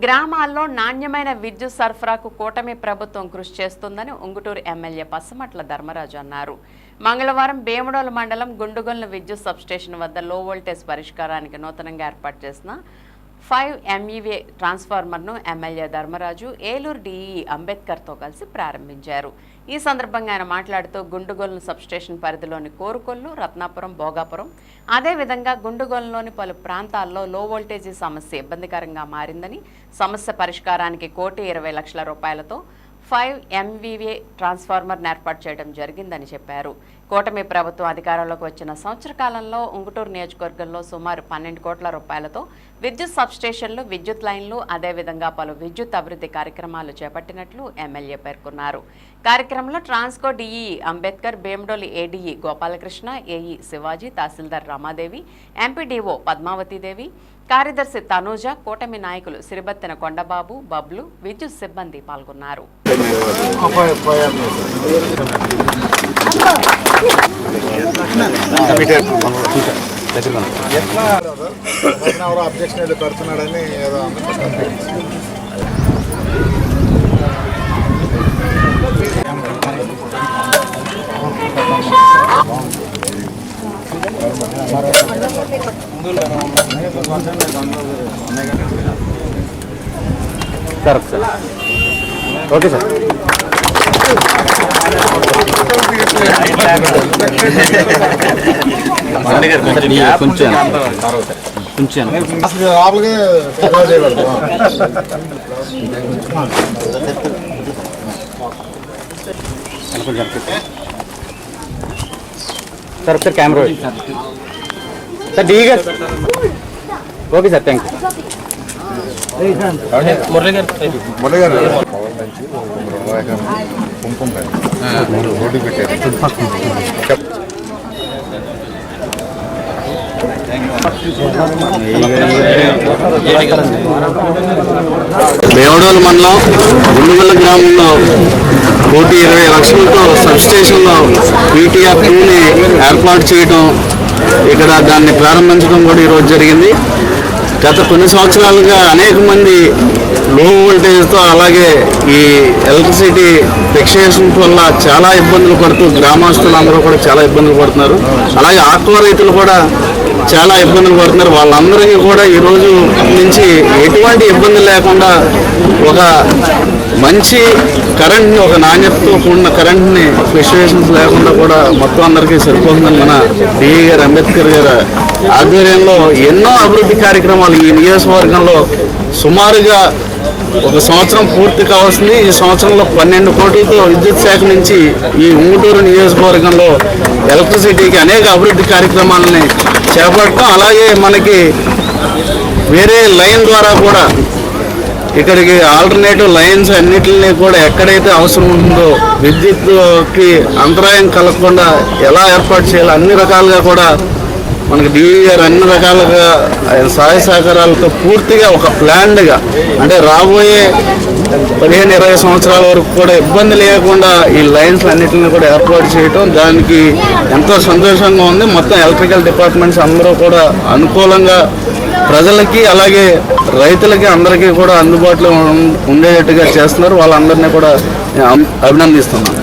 గ్రామాల్లో నాణ్యమైన విద్యుత్ సరఫరాకు కూటమి ప్రభుత్వం కృషి చేస్తుందని ఉంగుటూరు ఎమ్మెల్యే పసమట్ల ధర్మరాజు అన్నారు. మంగళవారం భీమడోలు మండలం గుండుగొల్లు విద్యుత్ సబ్స్టేషన్ వద్ద లో వోల్టేజ్ పరిష్కారానికి నూతనంగా ఏర్పాటు చేసిన 5 MVA ట్రాన్స్ఫార్మర్ను ఎమ్మెల్యే ధర్మరాజు ఏలూరు డిఈ అంబేద్కర్తో కలిసి ప్రారంభించారు. ఈ సందర్భంగా ఆయన మాట్లాడుతూ గుండుగొల్లు సబ్స్టేషన్ పరిధిలోని కోరుకొల్లు, రత్నాపురం, భోగాపురం అదేవిధంగా గుండుగొల్లులోని పలు ప్రాంతాల్లో లో వోల్టేజీ సమస్య ఇబ్బందికరంగా మారిందని, సమస్య పరిష్కారానికి 1,20 లక్షల రూపాయలతో 5 MVA ట్రాన్స్ఫార్మర్ను ఏర్పాటు చేయడం జరిగిందని చెప్పారు. కూటమి ప్రభుత్వం అధికారంలోకి వచ్చిన సంవత్సర కాలంలో ఉంగుటూరు నియోజకవర్గంలో సుమారు 12 కోట్ల రూపాయలతో విద్యుత్ సబ్స్టేషన్లు, విద్యుత్ లైన్లు అదేవిధంగా పలు విద్యుత్ అభివృద్ధి కార్యక్రమాలు చేపట్టినట్లు ఎమ్మెల్యే పేర్కొన్నారు. కార్యక్రమంలో Transco DE Ambedkar, Bhimadole ADE Gopalakrishna, AE Shivaji, tahsildar Ramadevi, MPDO Padmavathidevi, కార్యదర్శి తనూజ, కూటమి నాయకులు సిరిబత్తిన కొండబాబు, బబ్లు, విద్యుత్ సిబ్బంది పాల్గొన్నారు. Sir okay sir. కొంచెం సార్ ఒకసారి కెమెరా సార్ డీ గారు. Okay sir, thank you. Murali గారు రోడ్డు పెట్టారు. భీమడోలు మండలం గుండుగొల్ల గ్రామంలో 1,20 లక్షలతో సబ్స్టేషన్లో PTR2ని ఏర్పాటు చేయడం, ఇక్కడ దాన్ని ప్రారంభించడం కూడా ఈరోజు జరిగింది. గత కొన్ని సంవత్సరాలుగా అనేక మంది లో వోల్టేజ్తో అలాగే ఈ ఎలక్ట్రిసిటీ ఫిక్సేషన్స్ వల్ల చాలా ఇబ్బందులు పడుతూ గ్రామస్తులందరూ కూడా చాలా ఇబ్బందులు పడుతున్నారు. అలాగే ఆక్వా రైతులు కూడా చాలా ఇబ్బందులు పడుతున్నారు. వాళ్ళందరికీ కూడా ఈరోజు నుంచి ఎటువంటి ఇబ్బంది లేకుండా ఒక మంచి కరెంట్ని, ఒక నాణ్యతతో కూడిన కరెంట్ని ఫ్లక్చుయేషన్స్ లేకుండా కూడా మొత్తం అందరికీ సరిపోతుందని మన డిఈ గారు అంబేద్కర్ గారు ఆధ్వర్యంలో ఎన్నో అభివృద్ధి కార్యక్రమాలు ఈ నియోజకవర్గంలో సుమారుగా ఒక సంవత్సరం పూర్తి కావాల్సింది. ఈ సంవత్సరంలో 12 కోట్లతో విద్యుత్ శాఖ నుంచి ఈ ఉంగుటూరు నియోజకవర్గంలో ఎలక్ట్రిసిటీకి అనేక అభివృద్ధి కార్యక్రమాలని చేపట్టడం, అలాగే మనకి వేరే లైన్ ద్వారా కూడా ఇక్కడికి ఆల్టర్నేటివ్ లైన్స్ అన్నిటిని కూడా ఎక్కడైతే అవసరం ఉంటుందో విద్యుత్కి అంతరాయం కలగకుండా ఎలా ఏర్పాటు చేయాలో అన్ని రకాలుగా కూడా మనకి డిఈ గారు అన్ని రకాలుగా సహాయ సహకారాలతో పూర్తిగా ఒక ప్లాన్డ్గా, అంటే రాబోయే 15-20 సంవత్సరాల వరకు కూడా ఇబ్బంది లేకుండా ఈ లైన్స్ అన్నిటిని కూడా ఏర్పాటు చేయటం దానికి ఎంతో సంతోషంగా ఉంది. మొత్తం ఎలక్ట్రికల్ డిపార్ట్మెంట్స్ అందరూ కూడా అనుకూలంగా ప్రజలకి అలాగే రైతులకి అందరికీ కూడా అందుబాటులో ఉండేటట్టుగా చేస్తున్నారు. వాళ్ళందరినీ కూడా అభినందిస్తున్నాను.